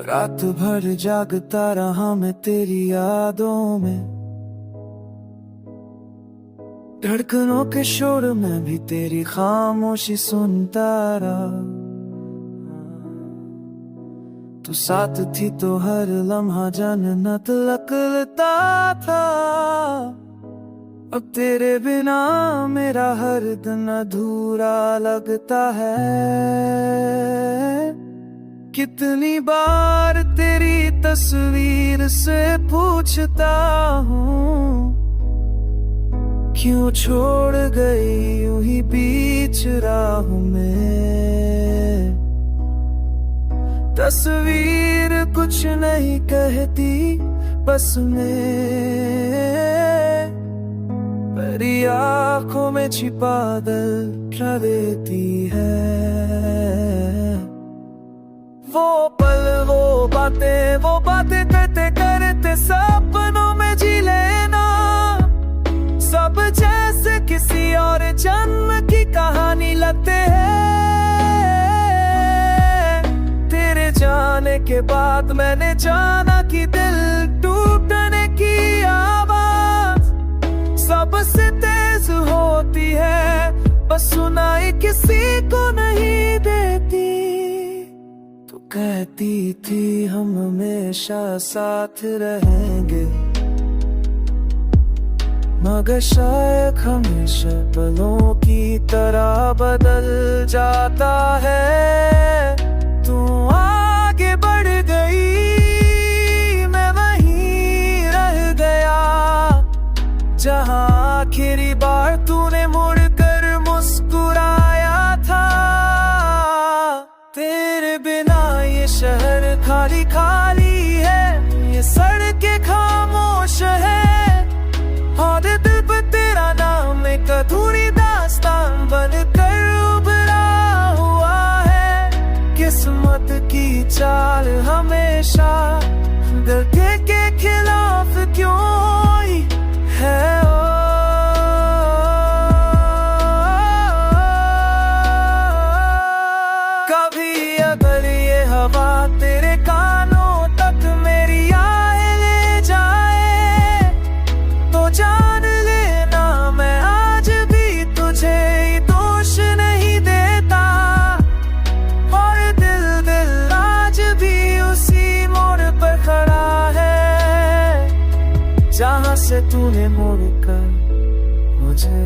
रात भर जागता रहा मैं तेरी यादों में, धड़कनों के शोर में भी तेरी खामोशी सुनता रहा। तू साथ थी तो हर लम्हा जन्नत लगता था। अब तेरे बिना मेरा हर दिन अधूरा लगता है। कितनी बार तेरी तस्वीर से पूछता हूँ, क्यों छोड़ गई यूं ही बीच राह में। तस्वीर कुछ नहीं कहती बस में, मेरी आंखों में छिपा दिल देती है। वो पल वो बातें करते करते सपनों में जी लेना। सब जैसे किसी और जन्म की कहानी लगते हैं। तेरे जाने के बाद मैंने जाना कि दिल टूटने की आवाज सबसे तेज होती है, बस सुनाई किसी को नहीं देती। तू कहती थी हम हमेशा साथ रहेंगे, मगर शायद हमेशा पलों की तरह बदल जाता है। तू आगे बढ़ गई, मैं वहीं रह गया, जहां आखिरी बार तूने मुड़कर मुस्कुराया था। तेरे बिना ये शहर खाली खाली है, ये सड़कें खामोश है, और दिल पर तेरा नाम एक अधूरी दास्तान बनकर उभरा हुआ है। किस्मत की चाल हमेशा दिल के खिलाफ क्यों है। कभी अगर ये हवा तेरे कानों तक मेरी आए ले जाए, तो जान लेना मैं आज भी तुझे दोष नहीं देता। और दिल आज भी उसी मोड़ पर खड़ा है, जहां से तूने मोड़ कर मुझे